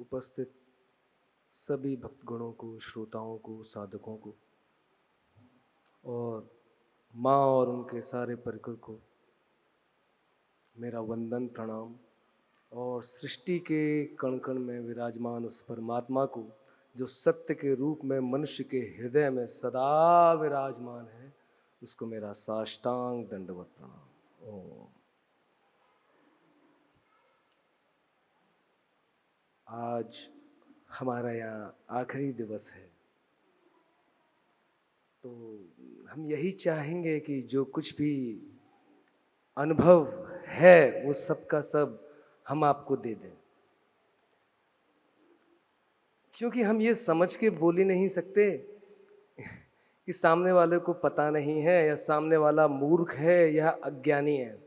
उपस्थित सभी भक्तगणों को, श्रोताओं को, साधकों को और माँ और उनके सारे परिकर को मेरा वंदन प्रणाम। और सृष्टि के कण कण में विराजमान उस परमात्मा को जो सत्य के रूप में मनुष्य के हृदय में सदा विराजमान है, उसको मेरा साष्टांग दंडवत प्रणाम। ओम। आज हमारा यहाँ आखिरी दिवस है, तो हम यही चाहेंगे कि जो कुछ भी अनुभव है वो सब का सब हम आपको दे दें, क्योंकि हम ये समझ के बोल ही नहीं सकते कि सामने वाले को पता नहीं है या सामने वाला मूर्ख है या अज्ञानी है,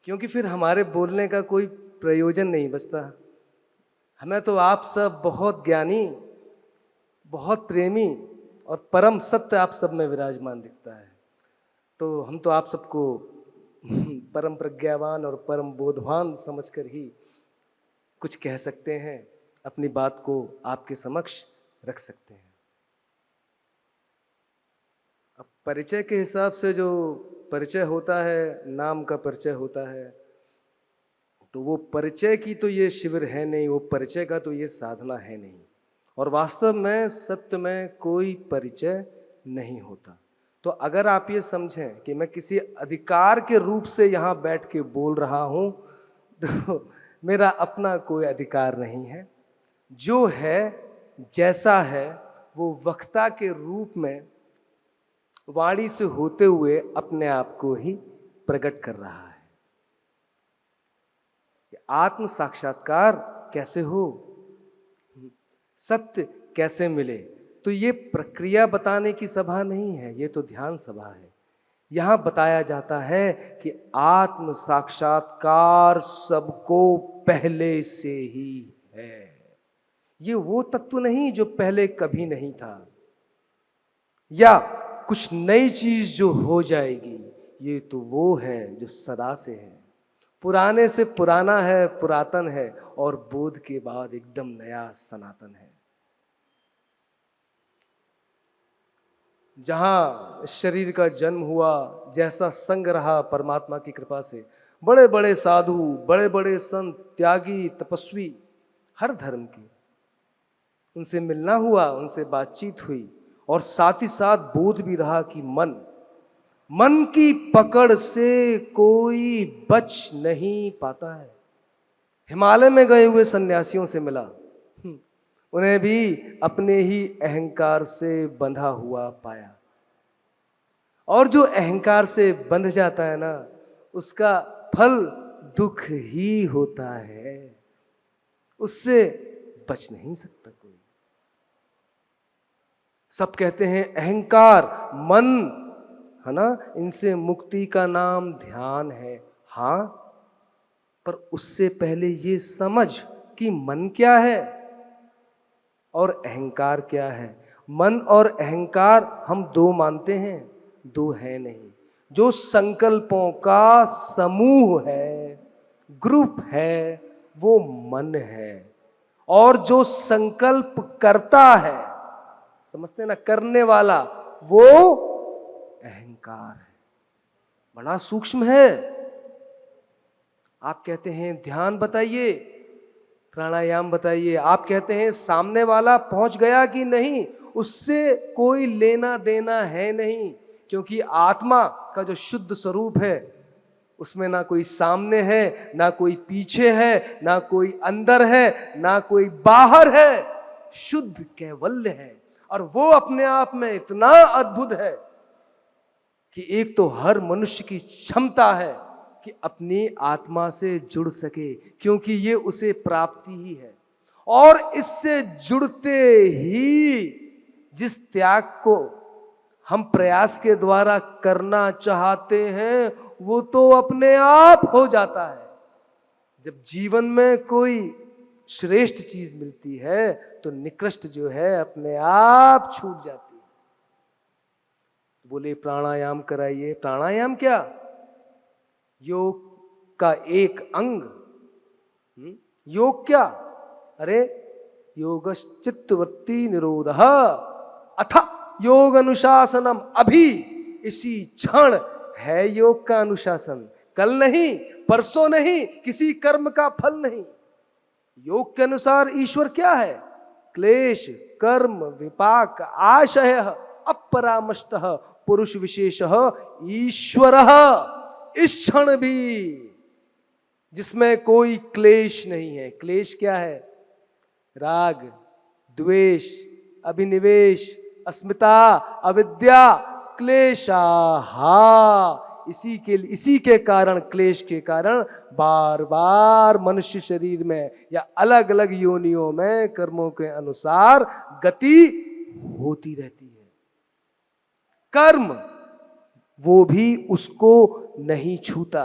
क्योंकि फिर हमारे बोलने का कोई प्रयोजन नहीं बचता। हमें तो आप सब बहुत ज्ञानी, बहुत प्रेमी और परम सत्य आप सब में विराजमान दिखता है, तो हम तो आप सबको परम प्रज्ञावान और परम बोधवान समझकर ही कुछ कह सकते हैं, अपनी बात को आपके समक्ष रख सकते हैं। अब परिचय के हिसाब से जो परिचय होता है, नाम का परिचय होता है, तो वो परिचय की तो ये शिविर है नहीं, वो परिचय का तो ये साधना है नहीं, और वास्तव में सत्य में कोई परिचय नहीं होता। तो अगर आप ये समझें कि मैं किसी अधिकार के रूप से यहाँ बैठ के बोल रहा हूँ, तो मेरा अपना कोई अधिकार नहीं है। जो है जैसा है वो वक्ता के रूप में वाणी से होते हुए अपने आप को ही प्रकट कर रहा है। आत्म साक्षात्कार कैसे हो, सत्य कैसे मिले, तो ये प्रक्रिया बताने की सभा नहीं है, ये तो ध्यान सभा है। यहां बताया जाता है कि आत्म साक्षात्कार सबको पहले से ही है। ये वो तत्व नहीं जो पहले कभी नहीं था, या कुछ नई चीज जो हो जाएगी, ये तो वो है जो सदा से है, पुराने से पुराना है, पुरातन है, और बोध के बाद एकदम नया सनातन है। जहां शरीर का जन्म हुआ, जैसा संग रहा परमात्मा की कृपा से, बड़े बड़े साधु, बड़े बड़े संत, त्यागी, तपस्वी, हर धर्म के, उनसे मिलना हुआ, उनसे बातचीत हुई, और साथ ही साथ बोध भी रहा कि मन की पकड़ से कोई बच नहीं पाता है। हिमालय में गए हुए सन्यासियों से मिला, उन्हें भी अपने ही अहंकार से बंधा हुआ पाया, और जो अहंकार से बंध जाता है ना, उसका फल दुख ही होता है, उससे बच नहीं सकता कोई। सब कहते हैं अहंकार, मन, है ना, इनसे मुक्ति का नाम ध्यान है। हां, पर उससे पहले ये समझ कि मन क्या है और अहंकार क्या है। मन और अहंकार हम दो मानते हैं, दो है नहीं। जो संकल्पों का समूह है, ग्रुप है, वो मन है, और जो संकल्प करता है, समझते ना, करने वाला, वो अहंकार है। बड़ा सूक्ष्म है। आप कहते हैं ध्यान बताइए, प्राणायाम बताइए, आप कहते हैं सामने वाला पहुंच गया कि नहीं, उससे कोई लेना देना है नहीं, क्योंकि आत्मा का जो शुद्ध स्वरूप है, उसमें ना कोई सामने है, ना कोई पीछे है, ना कोई अंदर है, ना कोई बाहर है, शुद्ध कैवल्य है। और वो अपने आप में इतना अद्भुत है कि एक तो हर मनुष्य की क्षमता है कि अपनी आत्मा से जुड़ सके, क्योंकि ये उसे प्राप्ति ही है। और इससे जुड़ते ही जिस त्याग को हम प्रयास के द्वारा करना चाहते हैं, वो तो अपने आप हो जाता है। जब जीवन में कोई श्रेष्ठ चीज मिलती है, तो निकृष्ट जो है अपने आप छूट जाती है। बोले प्राणायाम कराइए, प्राणायाम क्या, योग का एक अंग। योग क्या, अरे योगश्चित्तवृत्ति निरोधः अथ योग अनुशासनम। अभी इसी क्षण है योग का अनुशासन, कल नहीं, परसों नहीं, किसी कर्म का फल नहीं। योग के अनुसार ईश्वर क्या है? क्लेश, कर्म, विपाक, आशय, अपरामष्टः पुरुष विशेषः ईश्वरः। इस क्षण भी जिसमें कोई क्लेश नहीं है। क्लेश क्या है? राग, द्वेष, अभिनिवेश, अस्मिता, अविद्या, क्लेशाहा। इसी के कारण, क्लेश के कारण बार बार मनुष्य शरीर में या अलग अलग योनियों में कर्मों के अनुसार गति होती रहती है। कर्म वो भी उसको नहीं छूता।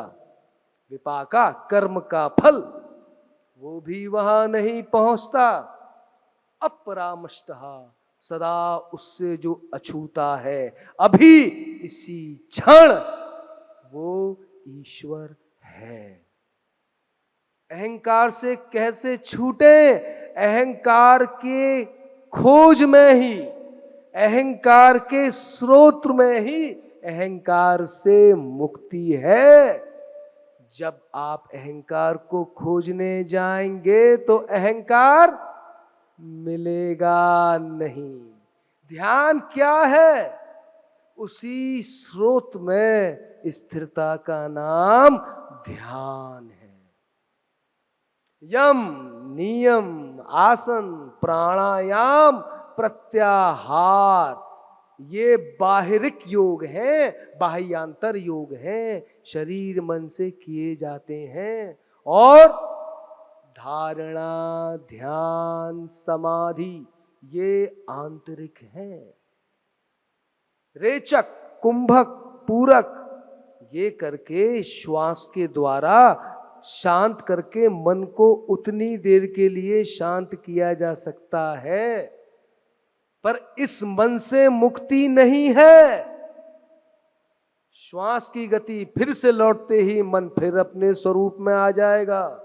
विपाका, कर्म का फल, वो भी वहां नहीं पहुंचता। अपरामष्टः, सदा उससे जो अछूता है, अभी इसी क्षण वो ईश्वर है। अहंकार से कैसे छूटे? अहंकार के खोज में ही, अहंकार के स्रोत में ही अहंकार से मुक्ति है। जब आप अहंकार को खोजने जाएंगे तो अहंकार मिलेगा नहीं। ध्यान क्या है? उसी स्रोत में स्थिरता का नाम ध्यान है। यम, नियम, आसन, प्राणायाम, प्रत्याहार, ये बाहिरिक योग हैं, बाह्यांतर योग हैं, शरीर मन से किए जाते हैं। और धारणा, ध्यान, समाधि, ये आंतरिक हैं। रेचक, कुंभक, पूरक, ये करके श्वास के द्वारा शांत करके मन को उतनी देर के लिए शांत किया जा सकता है, पर इस मन से मुक्ति नहीं है। श्वास की गति फिर से लौटते ही मन फिर अपने स्वरूप में आ जाएगा।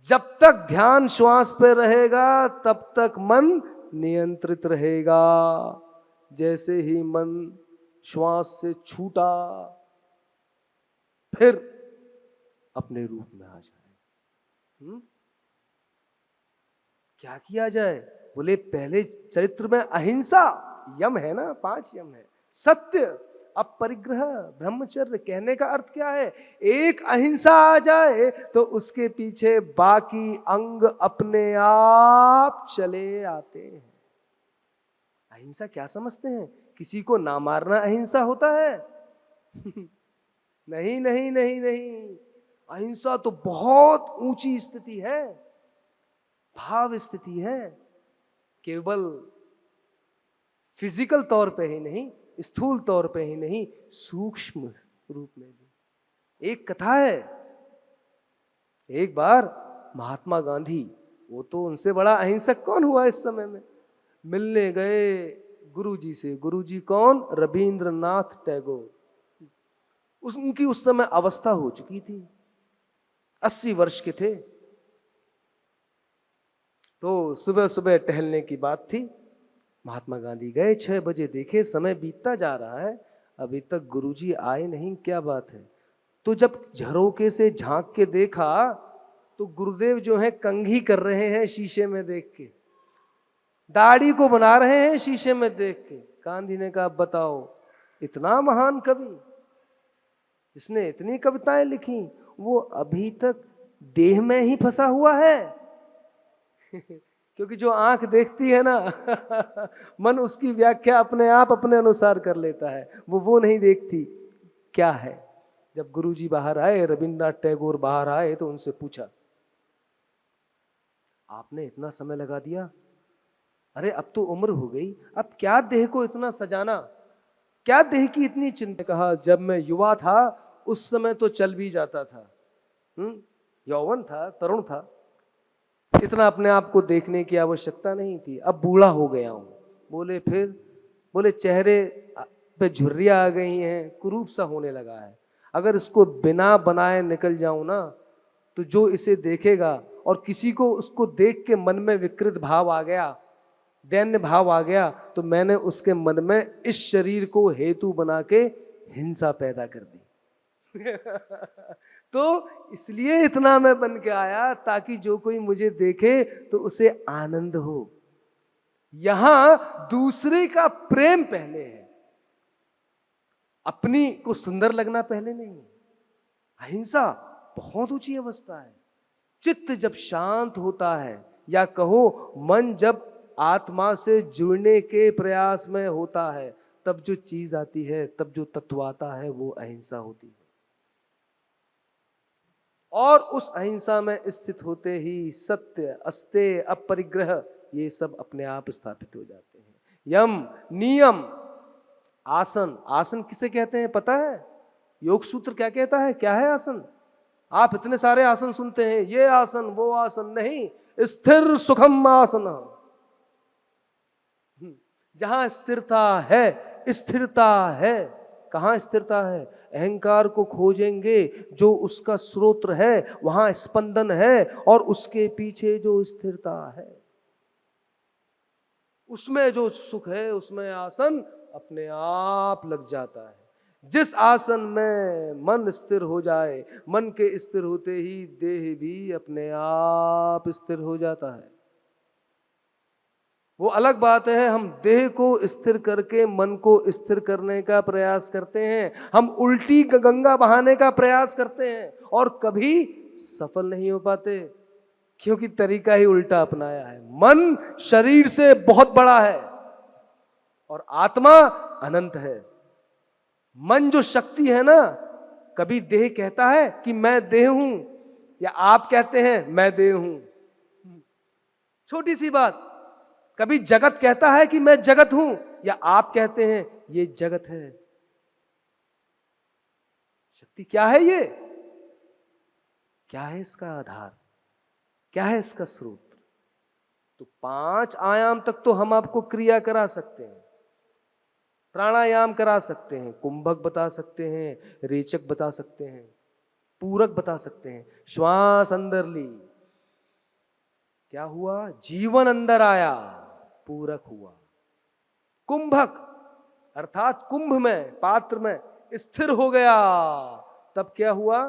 जब तक ध्यान श्वास पे रहेगा तब तक मन नियंत्रित रहेगा। जैसे ही मन श्वास से छूटा फिर अपने रूप में आ जाए। क्या किया जाए? बोले पहले चरित्र में अहिंसा, यम है ना, 5 यम है। सत्य, अपरिग्रह, ब्रह्मचर्य। कहने का अर्थ क्या है? एक अहिंसा आ जाए तो उसके पीछे बाकी अंग अपने आप चले आते हैं। अहिंसा क्या समझते हैं? किसी को ना मारना अहिंसा होता है? नहीं नहीं नहीं नहीं। अहिंसा तो बहुत ऊंची स्थिति है, भाव स्थिति है। केवल फिजिकल तौर पे ही नहीं, स्थूल तौर पे ही नहीं, सूक्ष्म रूप में भी। एक कथा है, एक बार महात्मा गांधी, वो तो उनसे बड़ा अहिंसक कौन हुआ इस समय में, मिलने गए गुरुजी से। गुरुजी कौन? रविंद्रनाथ टैगोर। उनकी उस समय अवस्था हो चुकी थी, 80 वर्ष के थे। तो सुबह सुबह टहलने की बात थी, महात्मा गांधी गए। 6 बजे देखे समय बीतता जा रहा है, अभी तक गुरुजी आए नहीं, क्या बात है। तो जब झरोके से झांक के देखा तो गुरुदेव जो है कंघी कर रहे हैं शीशे में देख के, दाढ़ी को बना रहे हैं शीशे में देख के। गांधी ने कहा बताओ, इतना महान कवि जिसने इतनी कविताएं लिखी, वो अभी तक देह में ही फंसा हुआ है। क्योंकि जो आंख देखती है ना मन उसकी व्याख्या अपने आप अपने अनुसार कर लेता है, वो नहीं देखती क्या है। जब गुरुजी बाहर आए, रविंद्रनाथ टैगोर बाहर आए, तो उनसे पूछा आपने इतना समय लगा दिया, अरे अब तो उम्र हो गई, अब क्या देह को इतना सजाना, क्या देह की इतनी चिंता। कहा जब मैं युवा था उस समय तो चल भी जाता था, यौवन था, तरुण था, इतना अपने आप को देखने की आवश्यकता नहीं थी। अब बूढ़ा हो गया हूं। बोले फिर? बोले चेहरे पे झुर्रियां आ गई हैं, कुरूप सा होने लगा है। अगर इसको बिना बनाए निकल जाऊं ना तो जो इसे देखेगा और किसी को उसको देख के मन में विकृत भाव आ गया, दैन्य भाव आ गया, तो मैंने उसके मन में इस शरीर को हेतु बना के हिंसा पैदा कर दी। तो इसलिए इतना मैं बन के आया ताकि जो कोई मुझे देखे तो उसे आनंद हो। यहां दूसरे का प्रेम पहले है, अपनी को सुंदर लगना पहले नहीं। अहिंसा बहुत ऊंची अवस्था है। चित्त जब शांत होता है, या कहो मन जब आत्मा से जुड़ने के प्रयास में होता है, तब जो चीज आती है, तब जो तत्व आता है, वो अहिंसा होती है। और उस अहिंसा में स्थित होते ही सत्य, अस्तेय, अपरिग्रह, ये सब अपने आप स्थापित हो जाते हैं। यम, नियम, आसन। आसन किसे कहते हैं पता है? योग सूत्र क्या कहता है? क्या है आसन? आप इतने सारे आसन सुनते हैं, ये आसन वो आसन, नहीं, स्थिर सुखम आसन। जहां स्थिरता है, स्थिरता है। कहां स्थिरता है? अहंकार को खोजेंगे, जो उसका स्रोत है वहां स्पंदन है, और उसके पीछे जो स्थिरता है, उसमें जो सुख है, उसमें आसन अपने आप लग जाता है। जिस आसन में मन स्थिर हो जाए, मन के स्थिर होते ही देह भी अपने आप स्थिर हो जाता है। वो अलग बात है, हम देह को स्थिर करके मन को स्थिर करने का प्रयास करते हैं, हम उल्टी गंगा बहाने का प्रयास करते हैं और कभी सफल नहीं हो पाते, क्योंकि तरीका ही उल्टा अपनाया है। मन शरीर से बहुत बड़ा है और आत्मा अनंत है। मन जो शक्ति है ना, कभी देह कहता है कि मैं देह हूं, या आप कहते हैं मैं देह हूं। छोटी सी बात। कभी जगत कहता है कि मैं जगत हूं, या आप कहते हैं ये जगत है। शक्ति क्या है ये? क्या है इसका आधार? क्या है इसका स्रोत? तो 5 आयाम तक तो हम आपको क्रिया करा सकते हैं, प्राणायाम करा सकते हैं, कुंभक बता सकते हैं, रेचक बता सकते हैं, पूरक बता सकते हैं। श्वास अंदर ली, क्या हुआ? जीवन अंदर आया, पूरक हुआ। कुंभक अर्थात कुंभ में, पात्र में स्थिर हो गया, तब क्या हुआ?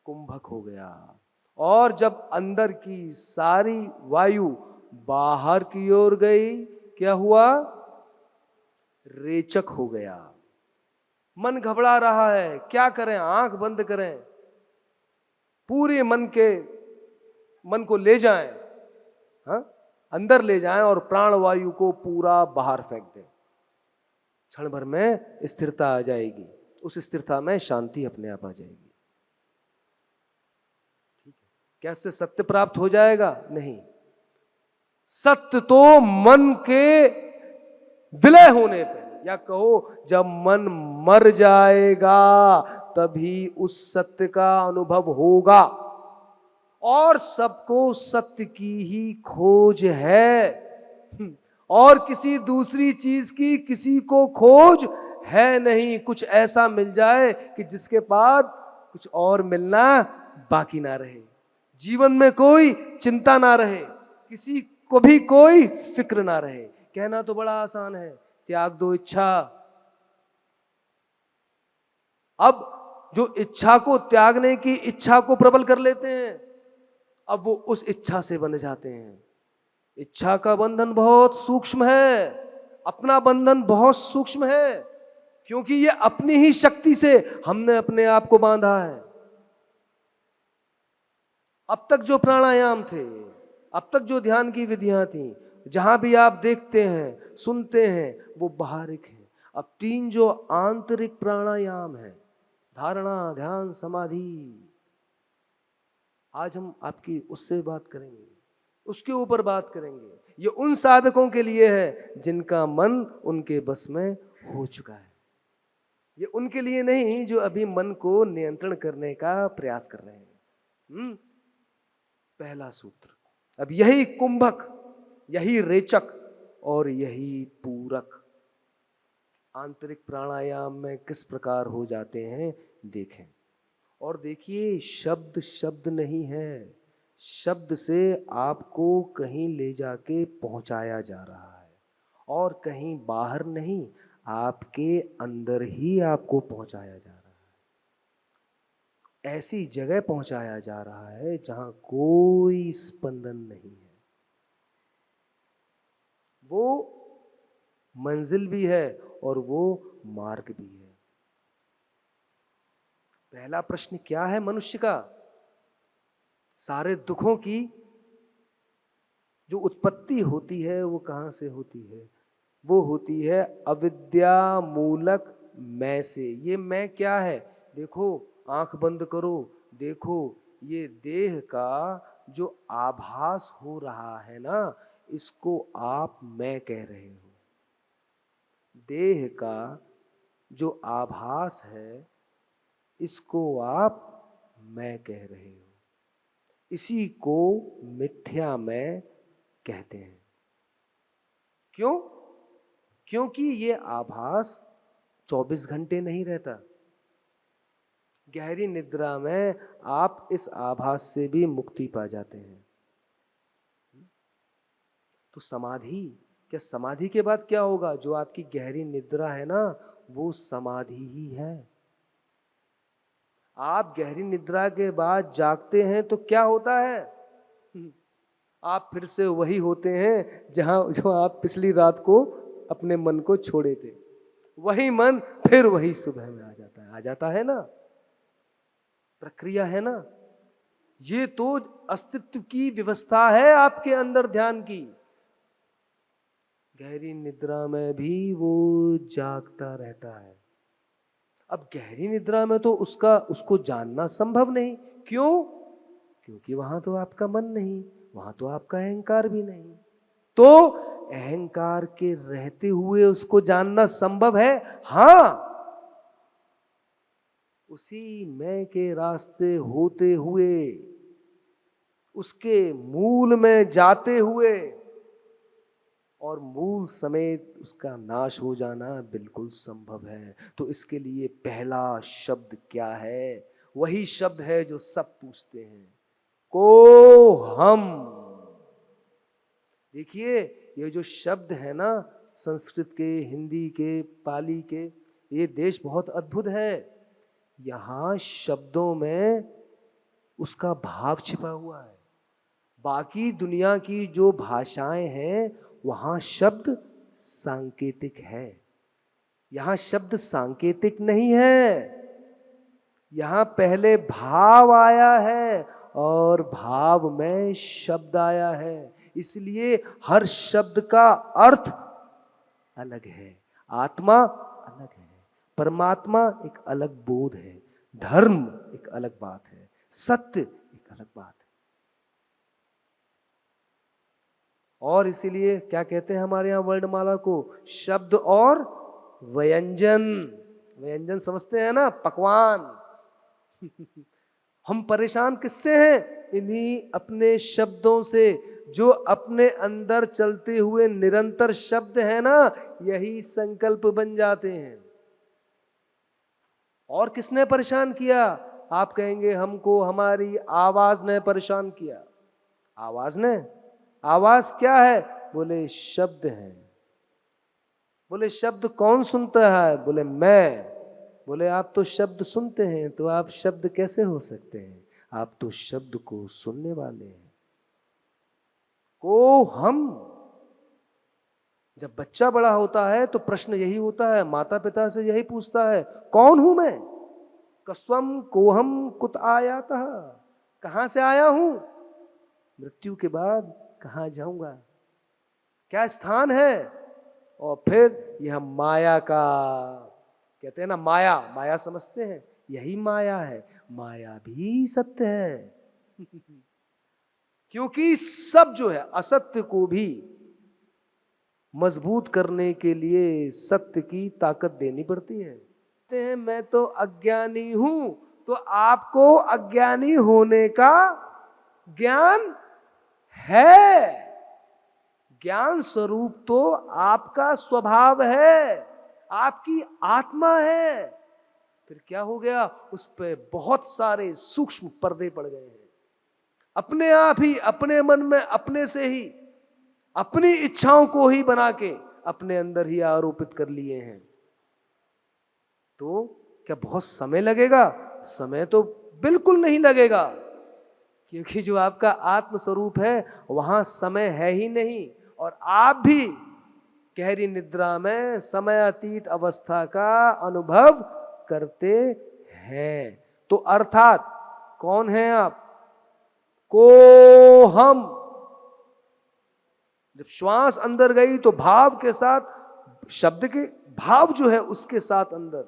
कुंभक हो गया। और जब अंदर की सारी वायु बाहर की ओर गई, क्या हुआ? रेचक हो गया। मन घबरा रहा है, क्या करें? आंख बंद करें, पूरे मन को ले जाएं, हाँ, अंदर ले जाएं और प्राण वायु को पूरा बाहर फेंक दें। क्षण भर में स्थिरता आ जाएगी, उस स्थिरता में शांति अपने आप आ जाएगी। ठीक है? क्या इससे सत्य प्राप्त हो जाएगा? नहीं। सत्य तो मन के विलय होने पे, या कहो जब मन मर जाएगा, तभी उस सत्य का अनुभव होगा। और सबको सत्य की ही खोज है, और किसी दूसरी चीज की किसी को खोज है नहीं। कुछ ऐसा मिल जाए कि जिसके बाद कुछ और मिलना बाकी ना रहे, जीवन में कोई चिंता ना रहे, किसी को भी कोई फिक्र ना रहे। कहना तो बड़ा आसान है, त्याग दो इच्छा। अब जो इच्छा को त्यागने की इच्छा को प्रबल कर लेते हैं, अब वो उस इच्छा से बंध जाते हैं। इच्छा का बंधन बहुत सूक्ष्म है, अपना बंधन बहुत सूक्ष्म है, क्योंकि ये अपनी ही शक्ति से हमने अपने आप को बांधा है। अब तक जो प्राणायाम थे, अब तक जो ध्यान की विधियां थी, जहां भी आप देखते हैं, सुनते हैं, वो बाहरिक है। अब 3 जो आंतरिक प्राणायाम है, धारणा, ध्यान, समाधि, आज हम आपकी उससे बात करेंगे, उसके ऊपर बात करेंगे। ये उन साधकों के लिए है जिनका मन उनके बस में हो चुका है। ये उनके लिए नहीं जो अभी मन को नियंत्रण करने का प्रयास कर रहे हैं। पहला सूत्र। अब यही कुंभक, यही रेचक और यही पूरक आंतरिक प्राणायाम में किस प्रकार हो जाते हैं देखें। और देखिए, शब्द शब्द नहीं है, शब्द से आपको कहीं ले जाके पहुंचाया जा रहा है और कहीं बाहर नहीं, आपके अंदर ही आपको पहुंचाया जा रहा है। ऐसी जगह पहुंचाया जा रहा है जहां कोई स्पंदन नहीं है। वो मंजिल भी है और वो मार्ग भी है। पहला प्रश्न क्या है मनुष्य का? सारे दुखों की जो उत्पत्ति होती है वो कहां से होती है? वो होती है अविद्या मूलक मैं से। ये मैं क्या है? देखो, आंख बंद करो, देखो, ये देह का जो आभास हो रहा है ना, इसको आप मैं कह रहे हो। देह का जो आभास है, इसको आप मैं कह रहे हो। इसी को मिथ्या मैं कहते हैं। क्यों? क्योंकि ये आभास 24 घंटे नहीं रहता। गहरी निद्रा में आप इस आभास से भी मुक्ति पा जाते हैं। तो समाधि, क्या समाधि के बाद क्या होगा? जो आपकी गहरी निद्रा है ना, वो समाधि ही है। आप गहरी निद्रा के बाद जागते हैं तो क्या होता है? आप फिर से वही होते हैं जहां जो आप पिछली रात को अपने मन को छोड़े थे। वही मन फिर वही सुबह में आ जाता है ना। प्रक्रिया है ना। ये तो अस्तित्व की व्यवस्था है आपके अंदर ध्यान की। गहरी निद्रा में भी वो जागता रहता है। अब गहरी निद्रा में तो उसको जानना संभव नहीं। क्यों? क्योंकि वहां तो आपका मन नहीं, वहां तो आपका अहंकार भी नहीं। तो अहंकार के रहते हुए उसको जानना संभव है? हां। उसी मैं के रास्ते होते हुए, उसके मूल में जाते हुए और मूल समेत उसका नाश हो जाना बिल्कुल संभव है। तो इसके लिए पहला शब्द क्या है? वही शब्द है जो सब पूछते हैं, को हम। देखिए, ये जो शब्द है ना, संस्कृत के, हिंदी के, पाली के, ये देश बहुत अद्भुत है। यहां शब्दों में उसका भाव छिपा हुआ है। बाकी दुनिया की जो भाषाएं हैं, वहां शब्द सांकेतिक है। यहां शब्द सांकेतिक नहीं है। यहां पहले भाव आया है और भाव में शब्द आया है। इसलिए हर शब्द का अर्थ अलग है। आत्मा अलग है, परमात्मा एक अलग बोध है, धर्म एक अलग बात है, सत्य एक अलग बात है। और इसीलिए क्या कहते हैं हमारे यहां वर्णमाला को? शब्द और व्यंजन। व्यंजन समझते हैं ना, पकवान। हम परेशान किससे हैं? इन्हीं अपने शब्दों से। जो अपने अंदर चलते हुए निरंतर शब्द है ना, यही संकल्प बन जाते हैं। और किसने परेशान किया? आप कहेंगे हमको हमारी आवाज ने परेशान किया। आवाज ने? आवाज क्या है? बोले शब्द है। बोले शब्द कौन सुनता है? बोले मैं। बोले आप तो शब्द सुनते हैं, तो आप शब्द कैसे हो सकते हैं? आप तो शब्द को सुनने वाले हैं। को हम। जब बच्चा बड़ा होता है तो प्रश्न यही होता है, माता पिता से यही पूछता है, कौन हूं मैं? कस्त्वम कोहम कुत आयातः। कहां से आया हूं? मृत्यु के बाद कहां जाऊंगा? क्या स्थान है? और फिर यह माया का, कहते हैं ना माया, माया समझते हैं, यही माया है। माया भी सत्य है। क्योंकि सब जो है, असत्य को भी मजबूत करने के लिए सत्य की ताकत देनी पड़ती है। कहते हैं मैं तो अज्ञानी हूं, तो आपको अज्ञानी होने का ज्ञान है। ज्ञान स्वरूप तो आपका स्वभाव है, आपकी आत्मा है। फिर क्या हो गया? उस पे बहुत सारे सूक्ष्म पर्दे पड़ गए हैं। अपने आप ही, अपने मन में अपने से ही अपनी इच्छाओं को ही बना के अपने अंदर ही आरोपित कर लिए हैं। तो क्या बहुत समय लगेगा? समय तो बिल्कुल नहीं लगेगा, क्योंकि जो आपका आत्म स्वरूप है वहां समय है ही नहीं। और आप भी गहरी निद्रा में समय अतीत अवस्था का अनुभव करते हैं। तो अर्थात कौन है आप? को हम। जब श्वास अंदर गई तो भाव के साथ, शब्द के भाव जो है उसके साथ अंदर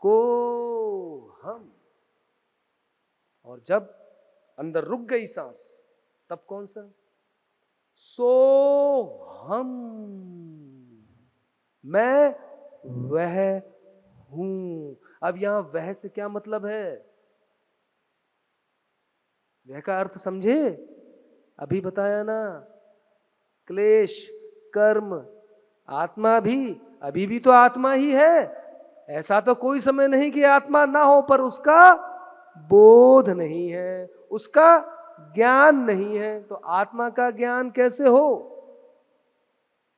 को हम, और जब अंदर रुक गई सांस तब कौन सा? सो हम। मैं वह हूं। अब यहां वह से क्या मतलब है? वह का अर्थ समझे? अभी बताया ना, क्लेश, कर्म, आत्मा भी अभी भी तो आत्मा ही है। ऐसा तो कोई समय नहीं कि आत्मा ना हो, पर उसका बोध नहीं है, उसका ज्ञान नहीं है। तो आत्मा का ज्ञान कैसे हो?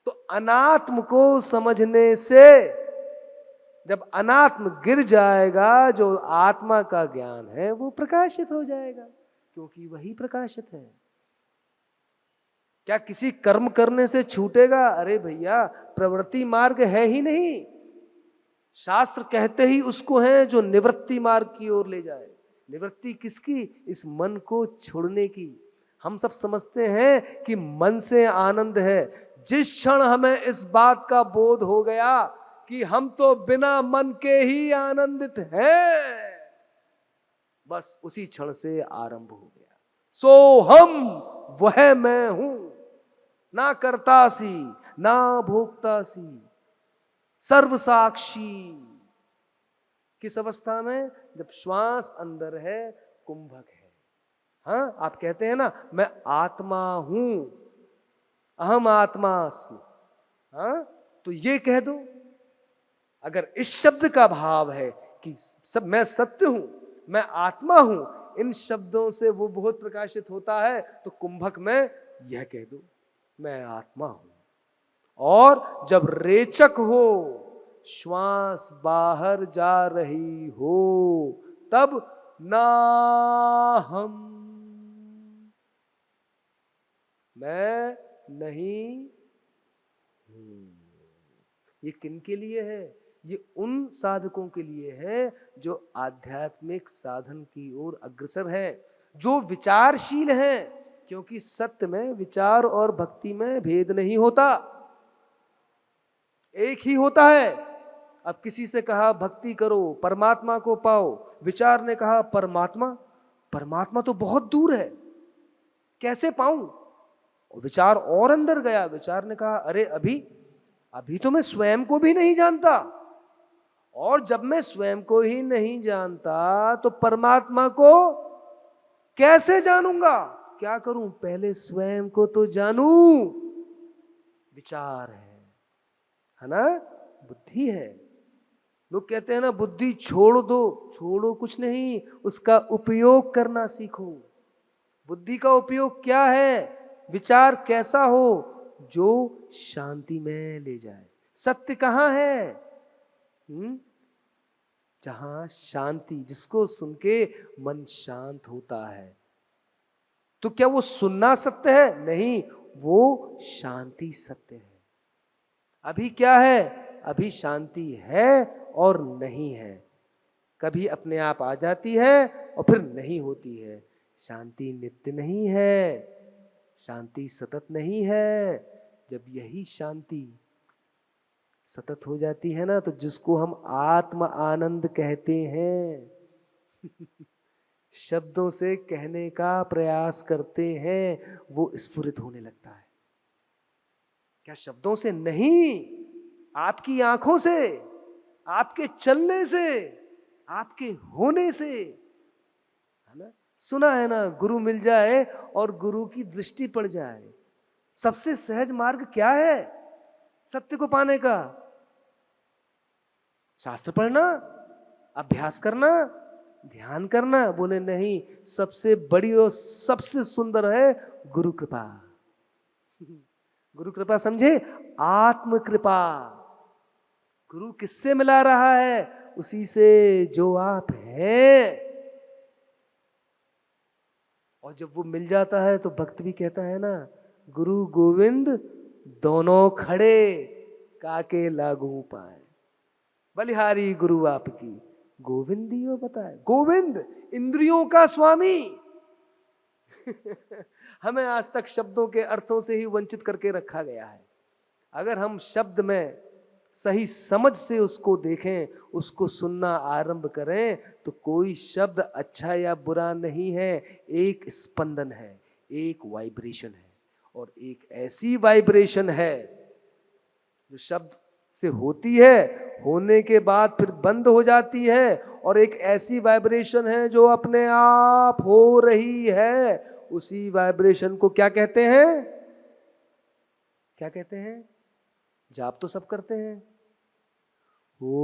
तो अनात्म को समझने से, जब अनात्म गिर जाएगा, जो आत्मा का ज्ञान है वो प्रकाशित हो जाएगा, क्योंकि वही प्रकाशित है। क्या किसी कर्म करने से छूटेगा? अरे भैया, प्रवृत्ति मार्ग है ही नहीं। शास्त्र कहते ही उसको है जो निवृत्ति मार्ग की ओर ले जाए। निवृत्ति किसकी? इस मन को छोड़ने की। हम सब समझते हैं कि मन से आनंद है। जिस क्षण हमें इस बात का बोध हो गया कि हम तो बिना मन के ही आनंदित हैं, बस उसी क्षण से आरंभ हो गया। सो हम वह मैं हूं, ना करतासी ना भोक्तासी, सर्वसाक्षी। किस अवस्था में? जब श्वास अंदर है, कुंभक है। हाँ, आप कहते हैं ना, मैं आत्मा हूं, अहम आत्मा अस्मि। हाँ, तो ये कह दो। अगर इस शब्द का भाव है कि सब मैं सत्य हूं, मैं आत्मा हूं, इन शब्दों से वो बहुत प्रकाशित होता है। तो कुंभक में यह कह दो, मैं आत्मा हूं। और जब रेचक हो, श्वास बाहर जा रही हो, तब ना हम, मैं नहीं हूं। ये किन के लिए है? ये उन साधकों के लिए है जो आध्यात्मिक साधन की ओर अग्रसर है, जो विचारशील है। क्योंकि सत्य में, विचार और भक्ति में भेद नहीं होता, एक ही होता है। अब किसी से कहा भक्ति करो, परमात्मा को पाओ, विचार ने कहा परमात्मा, परमात्मा तो बहुत दूर है, कैसे पाऊं? विचार और अंदर गया, विचार ने कहा अरे अभी अभी तो मैं स्वयं को भी नहीं जानता, और जब मैं स्वयं को ही नहीं जानता तो परमात्मा को कैसे जानूंगा? क्या करूं? पहले स्वयं को तो जानूं। विचार है ना, बुद्धि है। लोग कहते हैं ना, बुद्धि छोड़ दो। छोड़ो कुछ नहीं, उसका उपयोग करना सीखो। बुद्धि का उपयोग क्या है? विचार कैसा हो? जो शांति में ले जाए। सत्य कहां है? जहां शांति, जिसको सुन के मन शांत होता है। तो क्या वो सुनना सत्य है? नहीं, वो शांति सत्य है। अभी क्या है? अभी शांति है और नहीं है। कभी अपने आप आ जाती है और फिर नहीं होती है। शांति नित्य नहीं है, शांति सतत नहीं है। जब यही शांति सतत हो जाती है ना, तो जिसको हम आत्म आनंद कहते हैं, शब्दों से कहने का प्रयास करते हैं, वो स्फुरित होने लगता है। क्या शब्दों से नहीं, आपकी आंखों से, आपके चलने से, आपके होने से, है ना? सुना है ना, गुरु मिल जाए और गुरु की दृष्टि पड़ जाए। सबसे सहज मार्ग क्या है सत्य को पाने का? शास्त्र पढ़ना, अभ्यास करना, ध्यान करना? बोले नहीं, सबसे बड़ी और सबसे सुंदर है गुरु कृपा। गुरु कृपा समझे? आत्म कृपा। गुरु किससे मिला रहा है? उसी से जो आप हैं। और जब वो मिल जाता है तो भक्त भी कहता है ना, गुरु गोविंद दोनों खड़े, काके लागू पाए। बलिहारी गुरु आपकी गोविंदियो बताए। गोविंद इंद्रियों का स्वामी। हमें आज तक शब्दों के अर्थों से ही वंचित करके रखा गया है। अगर हम शब्द में सही समझ से उसको देखें, उसको सुनना आरंभ करें, तो कोई शब्द अच्छा या बुरा नहीं है, एक स्पंदन है, एक वाइब्रेशन है। और एक ऐसी वाइब्रेशन है जो शब्द से होती है, होने के बाद फिर बंद हो जाती है, और एक ऐसी वाइब्रेशन है जो अपने आप हो रही है। उसी वाइब्रेशन को क्या कहते हैं? क्या कहते हैं? जाप तो सब करते हैं। ओम।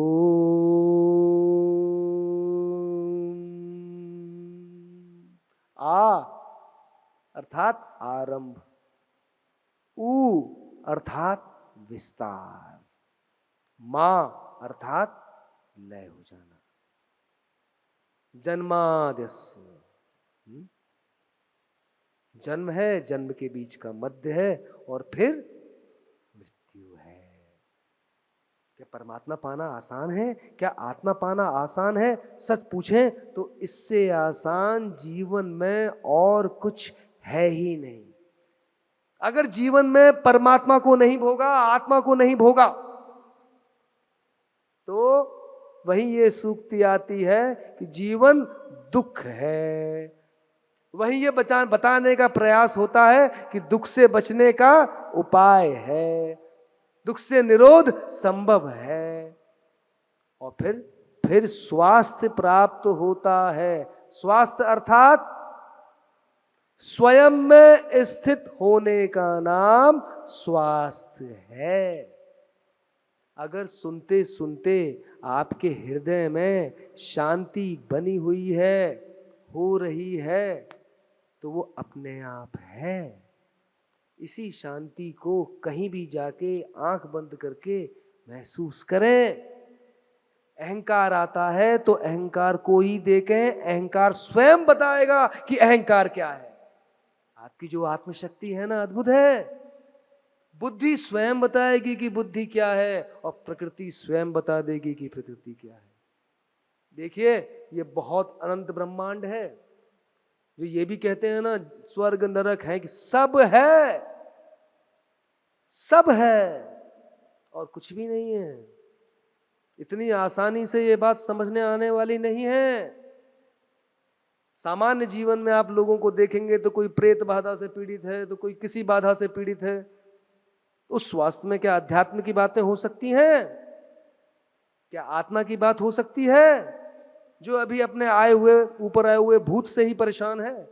आ अर्थात आरंभ, ऊ अर्थात विस्तार, मां अर्थात लय हो जाना। जन्माद्यस्य, जन्म है, जन्म के बीच का मध्य है, और फिर मृत्यु है। क्या परमात्मा पाना आसान है? क्या आत्मा पाना आसान है? सच पूछें तो इससे आसान जीवन में और कुछ है ही नहीं। अगर जीवन में परमात्मा को नहीं भोगा, आत्मा को नहीं भोगा, तो वही ये सूक्ति आती है कि जीवन दुख है। वही ये बताने का प्रयास होता है कि दुख से बचने का उपाय है, दुख से निरोध संभव है, और फिर स्वास्थ्य प्राप्त होता है। स्वास्थ्य अर्थात स्वयं में स्थित होने का नाम स्वास्थ्य है। अगर सुनते सुनते आपके हृदय में शांति बनी हुई है, हो रही है, तो वो अपने आप है। इसी शांति को कहीं भी जाके आंख बंद करके महसूस करें। अहंकार आता है तो अहंकार को ही देखें, अहंकार स्वयं बताएगा कि अहंकार क्या है। आपकी जो आत्मशक्ति है ना, अद्भुत है। बुद्धि स्वयं बताएगी कि बुद्धि क्या है, और प्रकृति स्वयं बता देगी कि प्रकृति क्या है। देखिए, ये बहुत अनंत ब्रह्मांड है। जो ये भी कहते हैं ना स्वर्ग नरक है, कि सब है, सब है और कुछ भी नहीं है। इतनी आसानी से ये बात समझने आने वाली नहीं है। सामान्य जीवन में आप लोगों को देखेंगे तो कोई प्रेत बाधा से पीड़ित है, तो कोई किसी बाधा से पीड़ित है। उस स्वास्थ्य में क्या अध्यात्म की बातें हो सकती हैं? क्या आत्मा की बात हो सकती है? जो अभी अपने ऊपर आए हुए भूत से ही परेशान है,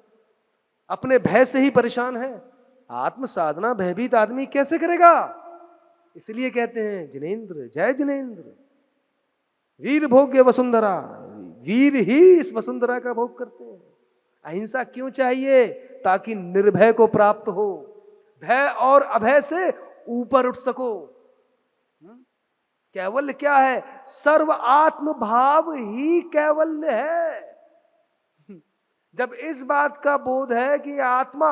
अपने भय से ही परेशान है, आत्म साधना भयभीत आदमी कैसे करेगा? इसलिए कहते हैं जिनेंद्र जय जिनेंद्र, वीर भोग्य वसुंधरा। वीर ही इस वसुंधरा का भोग करते हैं। अहिंसा क्यों चाहिए? ताकि निर्भय को प्राप्त हो, भय और अभय से ऊपर उठ सको। कैवल्य क्या है? सर्व आत्म भाव ही कैवल्य है। जब इस बात का बोध है कि आत्मा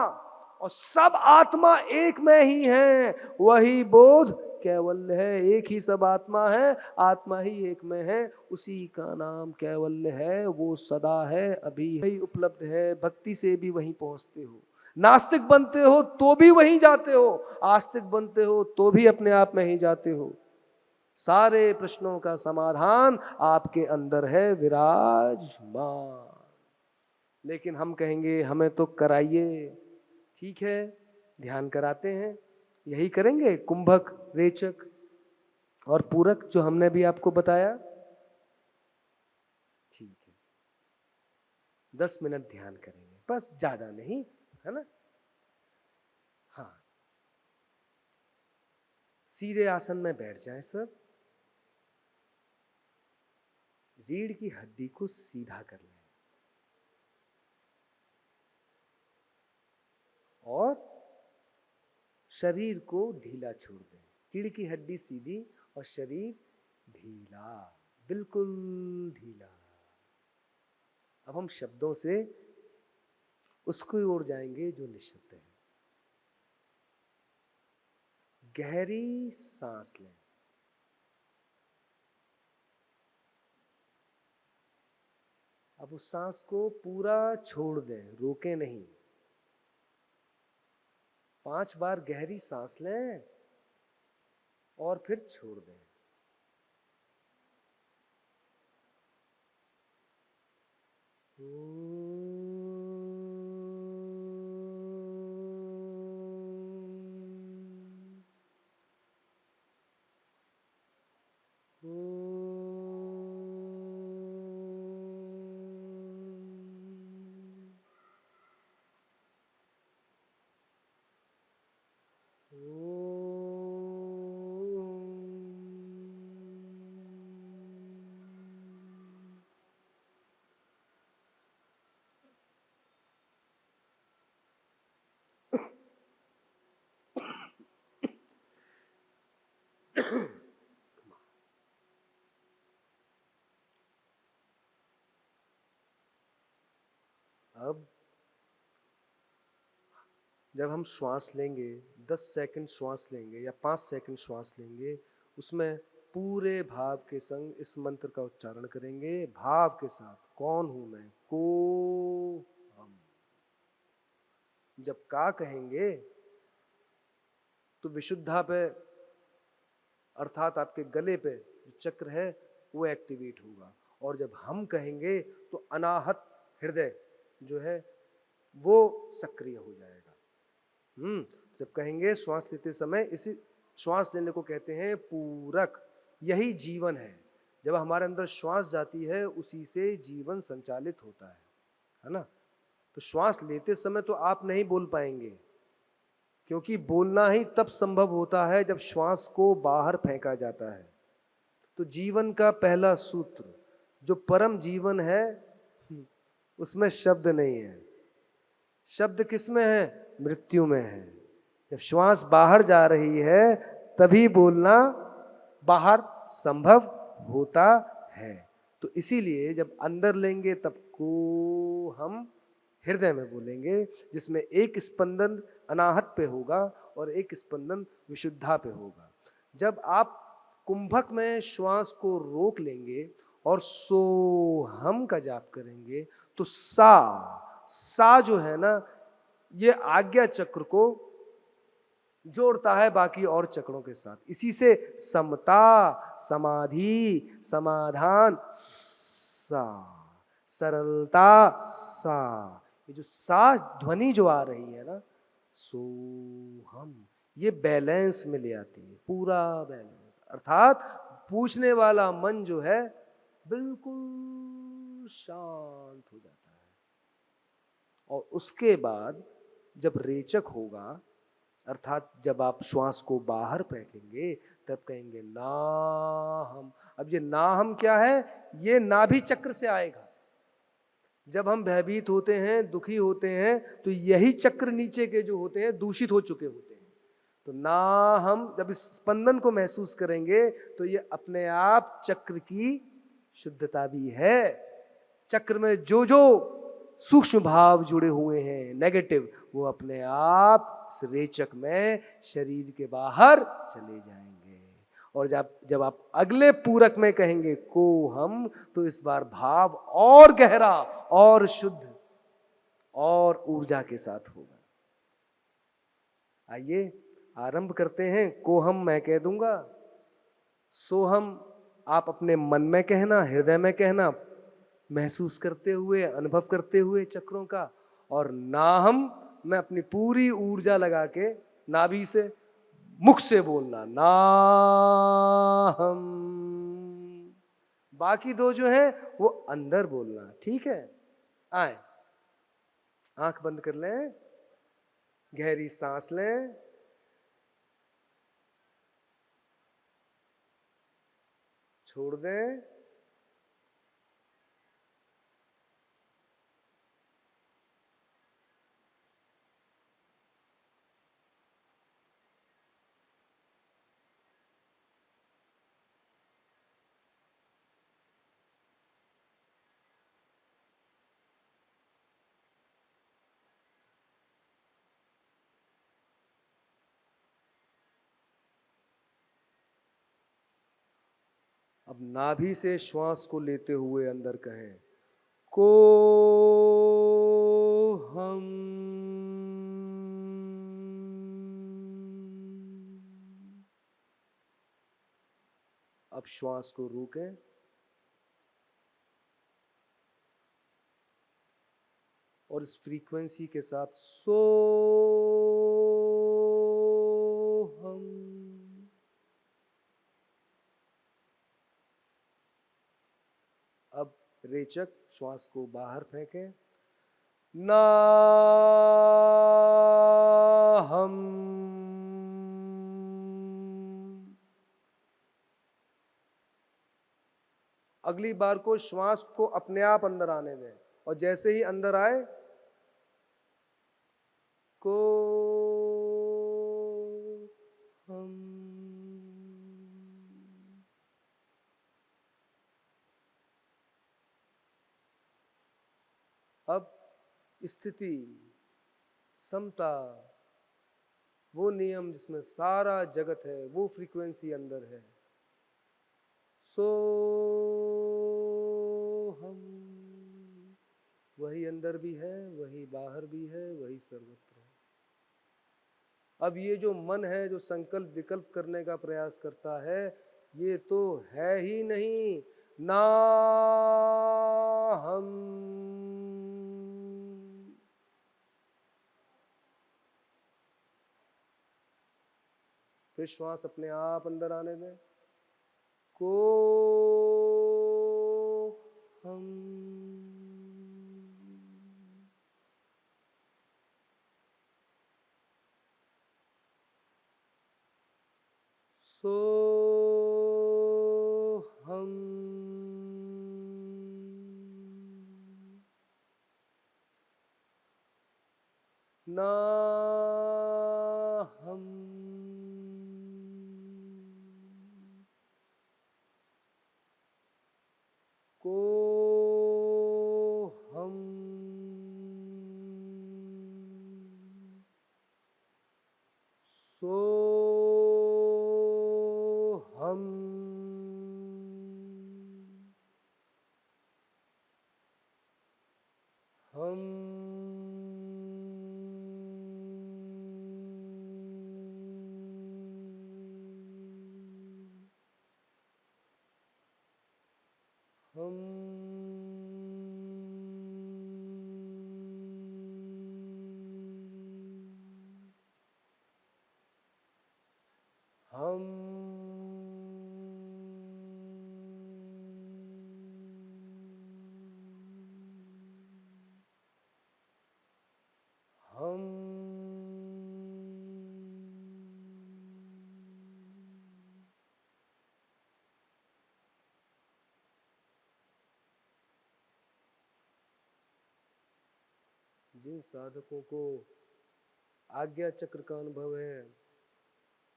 और सब आत्मा एक में ही है, वही बोध कैवल्य है। एक ही सब आत्मा है, आत्मा ही एक में है, उसी का नाम कैवल्य है। वो सदा है, अभी ही उपलब्ध है। भक्ति से भी वहीं पहुंचते हो। नास्तिक बनते हो तो भी वहीं जाते हो, आस्तिक बनते हो तो भी अपने आप में ही जाते हो। सारे प्रश्नों का समाधान आपके अंदर है विराजमान। लेकिन हम कहेंगे हमें तो कराइए। ठीक है, ध्यान कराते हैं। यही करेंगे, कुंभक, रेचक और पूरक जो हमने भी आपको बताया। ठीक है, 10 मिनट ध्यान करेंगे, बस, ज्यादा नहीं, है ना? हाँ, सीधे आसन में बैठ जाएं सब। रीढ़ की हड्डी को सीधा कर लें। और शरीर को ढीला छोड़ दें। रीढ़ की हड्डी सीधी और शरीर ढीला, बिल्कुल ढीला। अब हम शब्दों से उसकी ओर जाएंगे जो निःशब्द है। गहरी सांस लें। अब उस सांस को पूरा छोड़ दें, रोके नहीं। 5 बार गहरी सांस लें और फिर छोड़ दें। अब जब हम श्वास लेंगे, 10 सेकंड श्वास लेंगे या 5 सेकंड श्वास लेंगे, उसमें पूरे भाव के संग इस मंत्र का उच्चारण करेंगे, भाव के साथ। कौन हूं मैं? को हम। जब का कहेंगे तो विशुद्धा पे, अर्थात आपके गले पे जो चक्र है वो एक्टिवेट होगा, और जब हम कहेंगे तो अनाहत हृदय जो है वो सक्रिय हो जाएगा। जब कहेंगे श्वास लेते समय, इसी श्वास लेने को कहते हैं पूरक। यही जीवन है। जब हमारे अंदर श्वास जाती है उसी से जीवन संचालित होता है ना। तो श्वास लेते समय तो आप नहीं बोल पाएंगे, क्योंकि बोलना ही तब संभव होता है जब श्वास को बाहर फेंका जाता है। तो जीवन का पहला सूत्र जो परम जीवन है, उसमें शब्द नहीं है। शब्द किसमें है? मृत्यु में है। जब श्वास बाहर जा रही है तभी बोलना बाहर संभव होता है। तो इसीलिए जब अंदर लेंगे तब को हम हृदय में बोलेंगे, जिसमें एक स्पंदन अनाहत पे होगा और एक स्पंदन विशुद्धा पे होगा। जब आप कुंभक में श्वास को रोक लेंगे और सोहम का जाप करेंगे तो सा जो है ना, ये आज्ञा चक्र को जोड़ता है बाकी और चक्रों के साथ। इसी से समता, समाधि, समाधान सा, सरलता सा, ये जो सा ध्वनि जो आ रही है ना, सोहम, ये बैलेंस में ले आती है, पूरा बैलेंस। अर्थात पूछने वाला मन जो है बिल्कुल शांत हो जाता है। और उसके बाद जब रेचक होगा, अर्थात जब आप श्वास को बाहर फेंकेंगे तब कहेंगे ना हम। अब ये ना हम क्या है? ये नाभि चक्र से आएगा। जब हम भयभीत होते हैं, दुखी होते हैं, तो यही चक्र नीचे के जो होते हैं दूषित हो चुके होते हैं। तो ना हम जब इस स्पंदन को महसूस करेंगे तो ये अपने आप चक्र की शुद्धता भी है। चक्र में जो जो सूक्ष्म भाव जुड़े हुए हैं नेगेटिव, वो अपने आप इस रेचक में शरीर के बाहर चले जाएंगे। और जब आप अगले पूरक में कहेंगे को हम, तो इस बार भाव और गहरा और शुद्ध और ऊर्जा के साथ होगा। आइए आरंभ करते हैं। को हम मैं कह दूंगा, सोहम आप अपने मन में कहना, हृदय में कहना, महसूस करते हुए, अनुभव करते हुए चक्रों का। और ना हम, मैं अपनी पूरी ऊर्जा लगा के नाभि से, मुख से बोलना ना हम। बाकी दो जो है वो अंदर बोलना। ठीक है? आए, आंख बंद कर लें, गहरी सांस लें, छोड़ दें। अब नाभि से श्वास को लेते हुए अंदर कहें को हम। अब श्वास को रोकें और इस फ्रीक्वेंसी के साथ सो हम। अब रेचक श्वास को बाहर फेंकें। ना हम। अगली बार को श्वास को अपने आप अंदर आने दें और जैसे ही अंदर आए को हम। अब स्थिति, समता, वो नियम जिसमें सारा जगत है, वो फ्रीक्वेंसी अंदर है। सो हम। वही अंदर भी है, वही बाहर भी है, वही सर्वत्र है। अब ये जो मन है जो संकल्प विकल्प करने का प्रयास करता है, ये तो है ही नहीं। ना हम। फिर श्वास अपने आप अंदर आने दें। को हम। सो हम। ना हम। को हम। सो हम। हम। हम। हम। हम। जिन साधकों को आज्ञा चक्र का अनुभव है,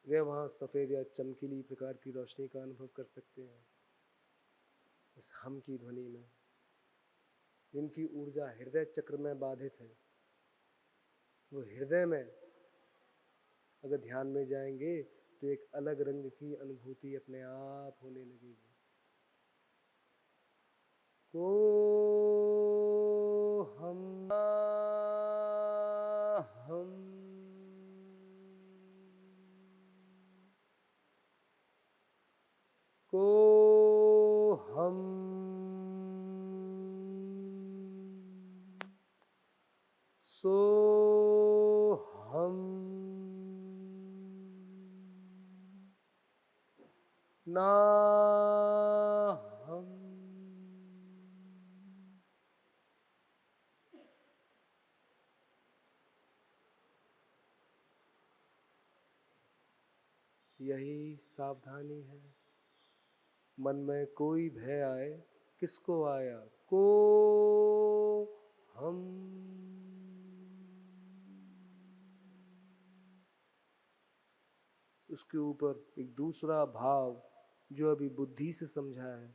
वे वहां सफेद या चमकीली प्रकार की रोशनी का अनुभव कर सकते हैं इस हम की ध्वनि में। जिनकी ऊर्जा हृदय चक्र में बाधित है, वो हृदय में अगर ध्यान में जाएंगे तो एक अलग रंग की अनुभूति अपने आप होने लगेगी। को हम। हम। को हम। सो हम। ना हम। यही सावधानी है। मन में कोई भय आए, किसको आया? को हम। उसके ऊपर एक दूसरा भाव जो अभी बुद्धि से समझा है,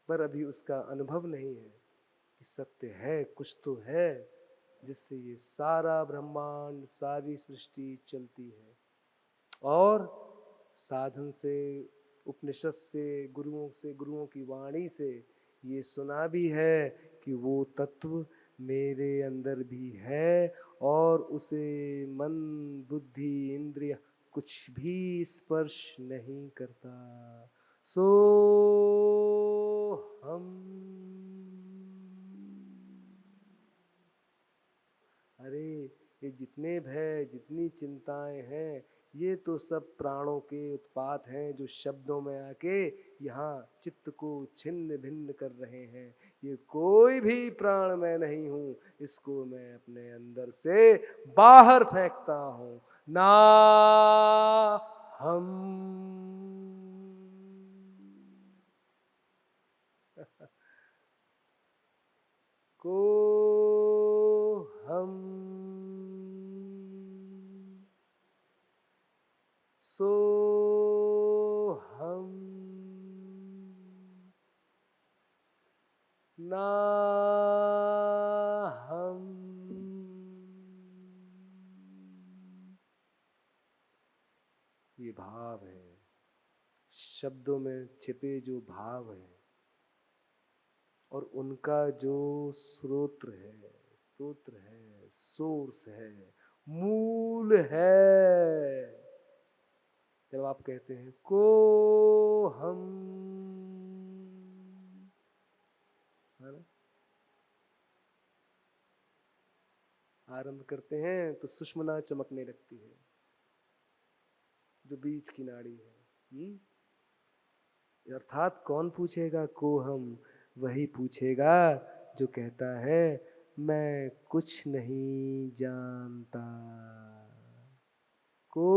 पर अभी उसका अनुभव नहीं है कि सत्य है, कुछ तो है जिससे ये सारा ब्रह्मांड, सारी सृष्टि चलती है। और साधन से उपनिषद से, गुरुओं की वाणी से ये सुना भी है कि वो तत्व मेरे अंदर भी है और उसे मन, बुद्धि, इंद्रिय कुछ भी स्पर्श नहीं करता। सो हम अरे ये जितने भय, जितनी चिंताएं हैं, ये तो सब प्राणों के उत्पात हैं जो शब्दों में आके यहाँ चित्त को छिन्न भिन्न कर रहे हैं। ये कोई भी प्राण मैं नहीं हूँ, इसको मैं अपने अंदर से बाहर फेंकता हूँ। ना हम को हम सो हम ना हम। ये भाव है, शब्दों में छिपे जो भाव है और उनका जो स्तोत्र है, सोर्स है, मूल है। जब आप कहते हैं को हम, है ना, आरंभ करते हैं तो सुषुम्ना चमकने लगती है, जो बीच की नाड़ी है। अर्थात कौन पूछेगा को हम? वही पूछेगा जो कहता है मैं कुछ नहीं जानता। को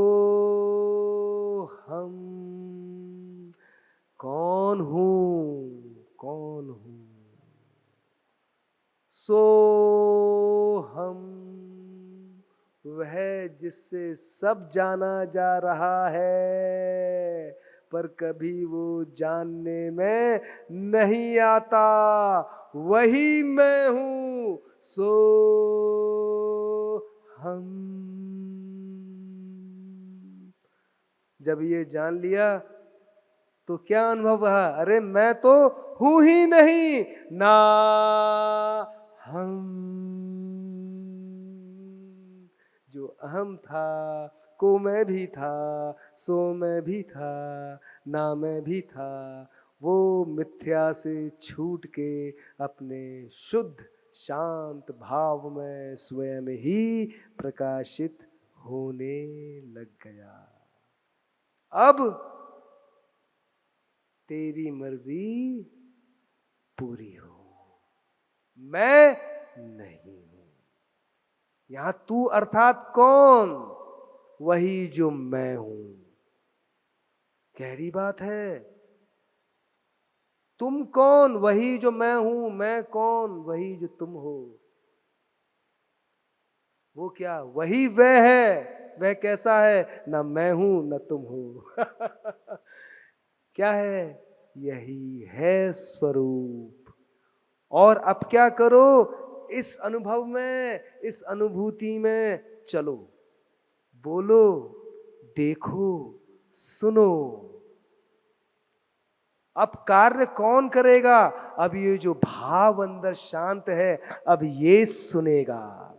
हम कौन हूँ, कौन हूँ? सो हम वह जिससे सब जाना जा रहा है, पर कभी वो जानने में नहीं आता, वही मैं हूँ। सो हम जब ये जान लिया तो क्या अनुभव रहा? अरे मैं तो हूं ही नहीं, ना हम। जो अहम था, को मैं भी था, सो मैं भी था, ना मैं भी था, वो मिथ्या से छूट के अपने शुद्ध शांत भाव में स्वयं ही प्रकाशित होने लग गया। अब तेरी मर्जी पूरी हो, मैं नहीं हूं। यहां तू अर्थात कौन? वही जो मैं हूं। गहरी बात है। तुम कौन? वही जो मैं हूं। मैं कौन? वही जो तुम हो। वो क्या? वही वह है। वह कैसा है? ना मैं हूं ना तुम हो। क्या है? यही है स्वरूप। और अब क्या करो? इस अनुभव में, इस अनुभूति में चलो, बोलो, देखो, सुनो। अब कार्य कौन करेगा? अब ये जो भाव अंदर शांत है, अब ये सुनेगा।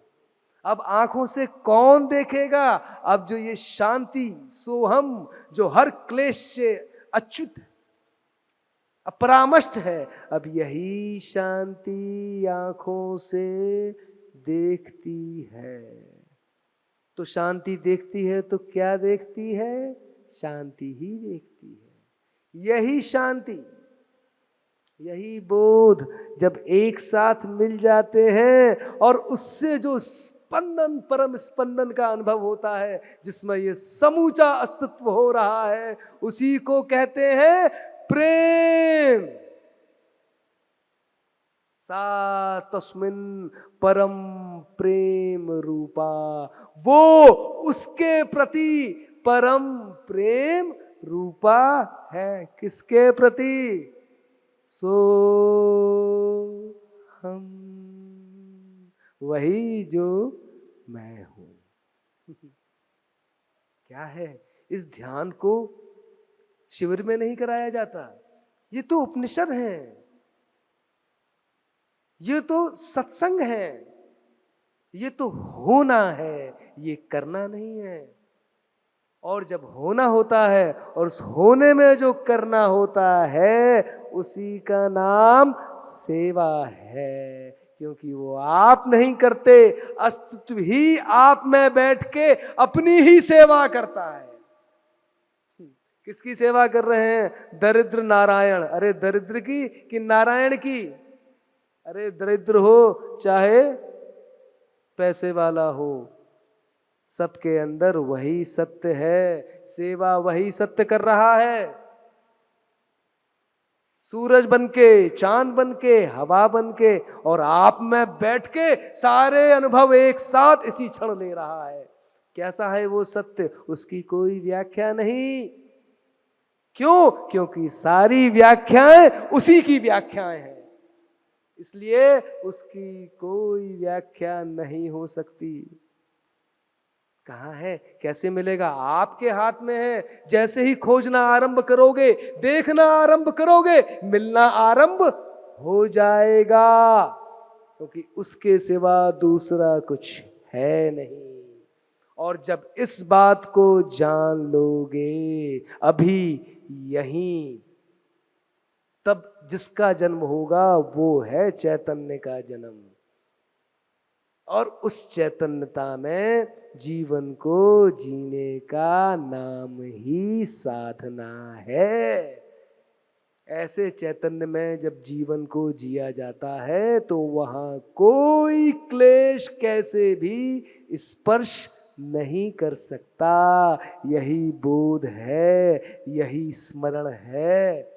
अब आंखों से कौन देखेगा? अब जो ये शांति सोहम, जो हर क्लेश से अच्युत अपरामष्ट है, अब यही शांति आंखों से देखती है। तो शांति देखती है तो क्या देखती है? शांति ही देखती है। यही शांति, यही बोध जब एक साथ मिल जाते हैं और उससे जो स्पंदन, परम स्पंदन का अनुभव होता है, जिसमें ये समूचा अस्तित्व हो रहा है, उसी को कहते हैं प्रेम। सा तस्मिन परम प्रेम रूपा, वो उसके प्रति परम प्रेम रूपा है। किसके प्रति? सो हम वही जो मैं हूं। क्या है? इस ध्यान को शिविर में नहीं कराया जाता। ये तो उपनिषद है, ये तो सत्संग है, ये तो होना है, ये करना नहीं है। और जब होना होता है और उस होने में जो करना होता है उसी का नाम सेवा है, क्योंकि वो आप नहीं करते, अस्तित्व ही आप में बैठ के अपनी ही सेवा करता है। किसकी सेवा कर रहे हैं? दरिद्र नारायण। अरे दरिद्र की कि नारायण की? अरे दरिद्र हो चाहे पैसे वाला हो, सबके अंदर वही सत्य है, सेवा वही सत्य कर रहा है। सूरज बनके, चांद बनके, हवा बनके और आप में बैठ के सारे अनुभव एक साथ इसी क्षण ले रहा है। कैसा है वो सत्य? उसकी कोई व्याख्या नहीं। क्यों? क्योंकि सारी व्याख्याएं उसी की व्याख्याएं हैं, इसलिए उसकी कोई व्याख्या नहीं हो सकती। कहाँ है? कैसे मिलेगा? आपके हाथ में है। जैसे ही खोजना आरंभ करोगे, देखना आरंभ करोगे, मिलना आरंभ हो जाएगा, क्योंकि उसके सिवा दूसरा कुछ है नहीं। और जब इस बात को जान लोगे अभी यहीं, तब जिसका जन्म होगा वो है चैतन्य का जन्म। और उस चैतन्यता में जीवन को जीने का नाम ही साधना है। ऐसे चैतन्य में जब जीवन को जिया जाता है तो वहां कोई क्लेश कैसे भी स्पर्श नहीं कर सकता। यही बोध है, यही स्मरण है,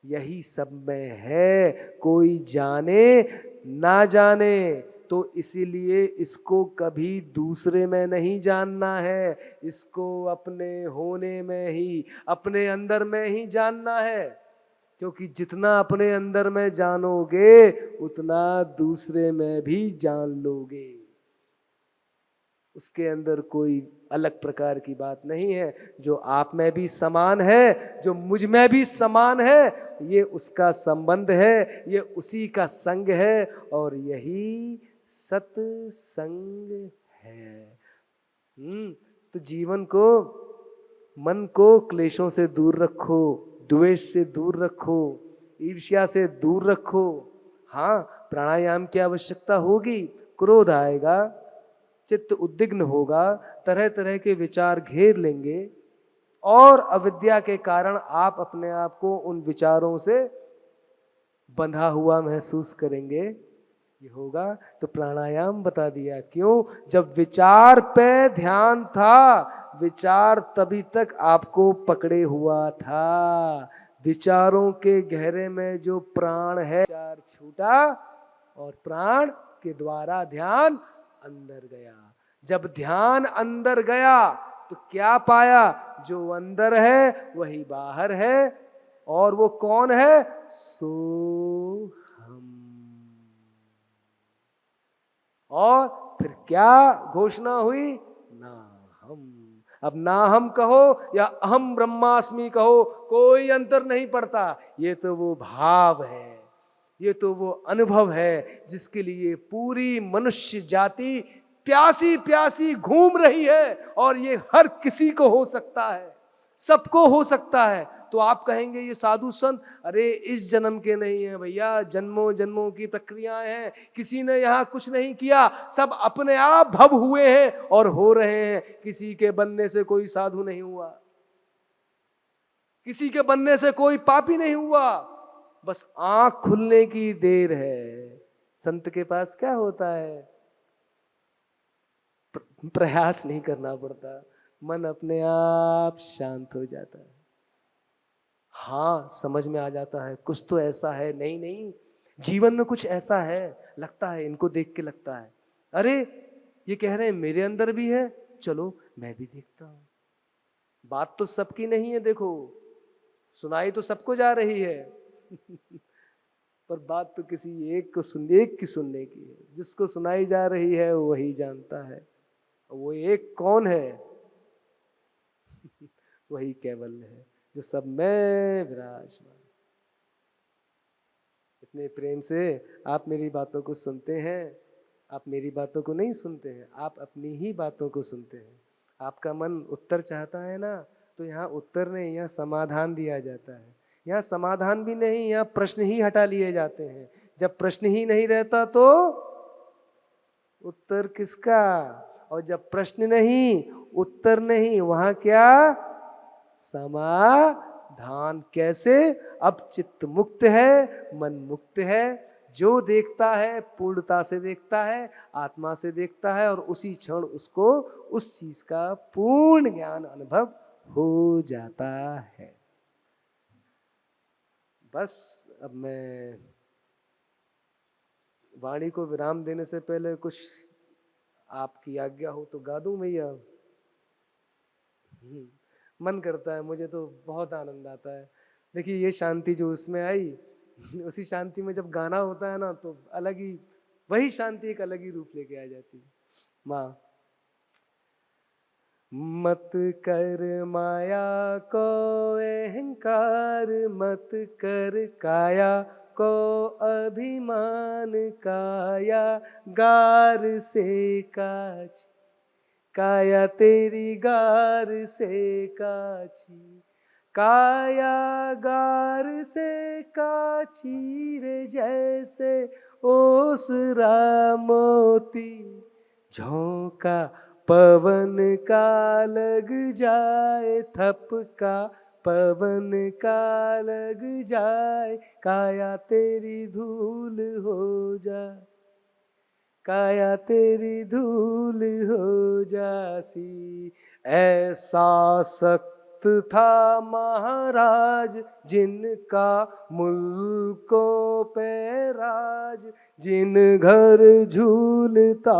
यही सब में है। कोई जाने ना जाने तो इसीलिए इसको कभी दूसरे में नहीं जानना है, इसको अपने होने में ही, अपने अंदर में ही जानना है। क्योंकि जितना अपने अंदर में जानोगे उतना दूसरे में भी जान लोगे। उसके अंदर कोई अलग प्रकार की बात नहीं है। जो आप में भी समान है, जो मुझ में भी समान है, ये उसका संबंध है, ये उसी का संग है, और यही सत्संग है। तो जीवन को, मन को क्लेशों से दूर रखो, द्वेष से दूर रखो, ईर्ष्या से दूर रखो। हाँ, प्राणायाम की आवश्यकता होगी, क्रोध आएगा, चित्त उद्विग्न होगा, तरह तरह के विचार घेर लेंगे और अविद्या के कारण आप अपने आप को उन विचारों से बंधा हुआ महसूस करेंगे। ये होगा तो प्राणायाम बता दिया। क्यों? जब विचार पे ध्यान था, विचार तभी तक आपको पकड़े हुआ था। विचारों के गहरे में जो प्राण है, विचार छूटा और प्राण के द्वारा ध्यान अंदर गया। जब ध्यान अंदर गया तो क्या पाया? जो अंदर है वही बाहर है, और वो कौन है? सो हम। और फिर क्या घोषणा हुई? ना हम। अब ना हम कहो या अहम ब्रह्मास्मि कहो, कोई अंतर नहीं पड़ता। ये तो वो भाव है, ये तो वो अनुभव है जिसके लिए पूरी मनुष्य जाति प्यासी प्यासी घूम रही है। और ये हर किसी को हो सकता है, सबको हो सकता है। तो आप कहेंगे ये साधु संत, अरे इस जन्म के नहीं है भैया, जन्मों जन्मों की प्रक्रियाएं हैं, किसी ने यहाँ कुछ नहीं किया, सब अपने आप भव हुए हैं और हो रहे हैं। किसी के बनने से कोई साधु नहीं हुआ, किसी के बनने से कोई पापी नहीं हुआ, बस आंख खुलने की देर है। संत के पास क्या होता है? प्रयास नहीं करना पड़ता, मन अपने आप शांत हो जाता है। हाँ, समझ में आ जाता है कुछ तो ऐसा है, नहीं नहीं जीवन में कुछ ऐसा है, लगता है, इनको देख के लगता है, अरे ये कह रहे हैं मेरे अंदर भी है, चलो मैं भी देखता हूं। बात तो सबकी नहीं है, देखो सुनाई तो सबको जा रही है पर बात तो किसी एक की सुनने की है। जिसको सुनाई जा रही है वही जानता है, वो एक कौन है? वही केवल है। जो सब में विराजमान। इतने प्रेम से आप मेरी बातों को सुनते हैं, आप मेरी बातों को नहीं सुनते हैं, आप अपनी ही बातों को सुनते हैं। आपका मन उत्तर चाहता है ना, तो यहाँ उत्तर नहीं, यहाँ समाधान दिया जाता है। यहाँ समाधान भी नहीं, यहाँ प्रश्न ही हटा लिए जाते हैं। जब प्रश्न ही नहीं रहता तो उत्तर किसका? और जब प्रश्न नहीं, उत्तर नहीं, वहां क्या? समाधान। कैसे? अब चित्त मुक्त है, मन मुक्त है, जो देखता है पूर्णता से देखता है, आत्मा से देखता है, और उसी क्षण उसको उस चीज का पूर्ण ज्ञान अनुभव हो जाता है। बस अब मैं वाणी को विराम देने से पहले कुछ आपकी आज्ञा हो तो गा दूं भैया? मन करता है, मुझे तो बहुत आनंद आता है। देखिए ये शांति जो उसमें आई, उसी शांति में जब गाना होता है ना, तो अलग ही, वही शांति एक अलग ही रूप लेके आ जाती है। माँ, मत कर माया को अहंकार, मत कर काया को अभिमान, काया गार से काची, काया तेरी गार से काची, काया गार से काची रे, जैसे ओसरा मोती, झोंका पवन का लग जाए, थपका पवन का लग जाए, काया तेरी धूल हो जाए, काया तेरी धूल हो जासी। ऐसा सख्त था महाराज, जिनका मुल्कों पे राज, जिन घर झूलता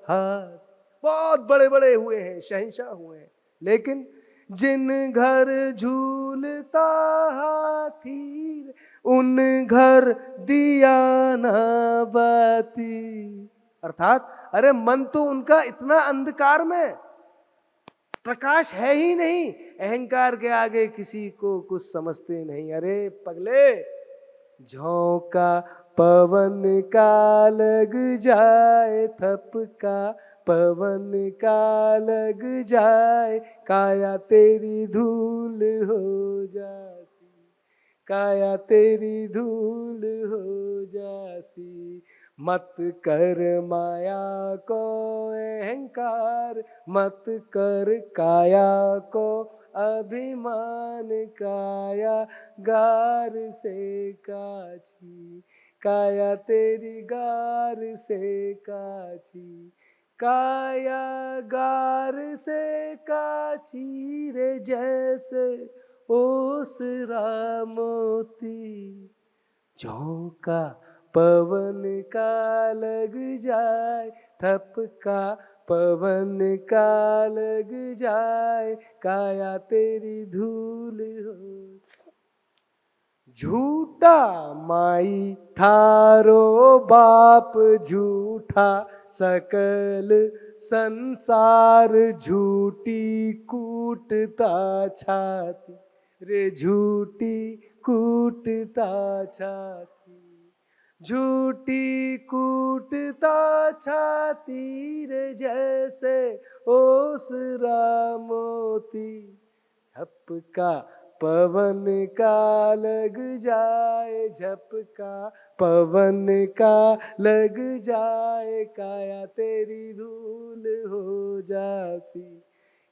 हाथ। बहुत बड़े बड़े हुए हैं, शहंशाह हुए हैं, लेकिन जिन घर झूलता हाथी, उन घर दिया ना बाती। अर्थात अरे मन तो उनका इतना अंधकार में, प्रकाश है ही नहीं, अहंकार के आगे किसी को कुछ समझते नहीं। अरे पगले, झोंका पवन का लग जाए, थपका पवन का लग जाए, काया तेरी धूल हो जासी, काया तेरी धूल हो जासी। मत कर माया को अहंकार, मत कर काया को अभिमान, काया गार से काची, काया तेरी गार से काची, काया गार से काची रे, जैसे ओसरा मोती, झोंका पवन का लग जाए, थपका पवन का लग जाए, काया तेरी धूल हो। झूठा माई थारो बाप, झूठा सकल संसार, झूठी कूटता छाती रे, झूठी कूटता छाती, झूठी कूटता छाती रे, जैसे ओसरा मोती, झपका पवन का लग जाए, झपका पवन का लग जाए, काया तेरी धूल हो जासी,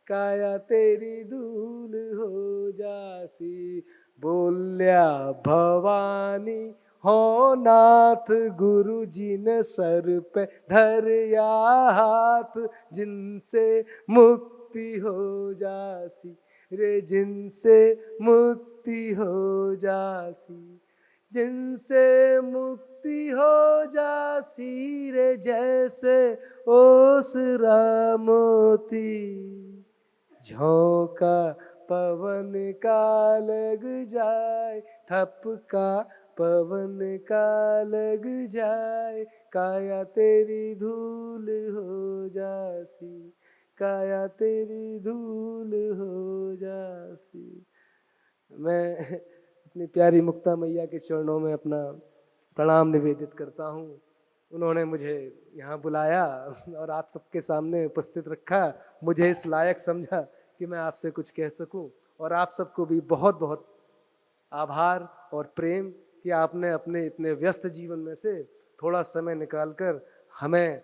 काया तेरी धूल हो जासी। बोल्या भवानी हो नाथ, गुरु जी ने सर पे धरिया हाथ, जिनसे मुक्ति हो जासी रे, जिनसे मुक्ति हो जासी, जिनसे मुक्ति हो जासी रे, जैसे ओसरा मोती, झोंका पवन का लग जाए, थपका पवन का लग जाए, काया तेरी धूल हो जासी, काया तेरी धूल हो जासी। मैं अपनी प्यारी मुक्ता मैया के चरणों में अपना प्रणाम निवेदित करता हूँ। उन्होंने मुझे यहाँ बुलाया और आप सबके सामने उपस्थित रखा, मुझे इस लायक समझा कि मैं आपसे कुछ कह सकूं। और आप सबको भी बहुत बहुत आभार और प्रेम कि आपने अपने इतने व्यस्त जीवन में से थोड़ा समय निकालकर हमें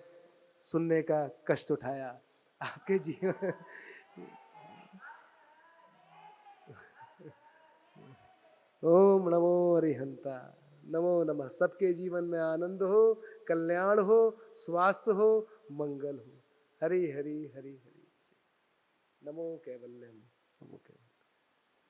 सुनने का कष्ट उठाया। आपके जीवन ओम नमो अरिहंता, नमो नमः। सबके जीवन में आनंद हो, कल्याण हो, स्वास्थ्य हो, मंगल हो। हरि हरि हरि हरि। नमो कैवल्यम, नमो कैवल्यम।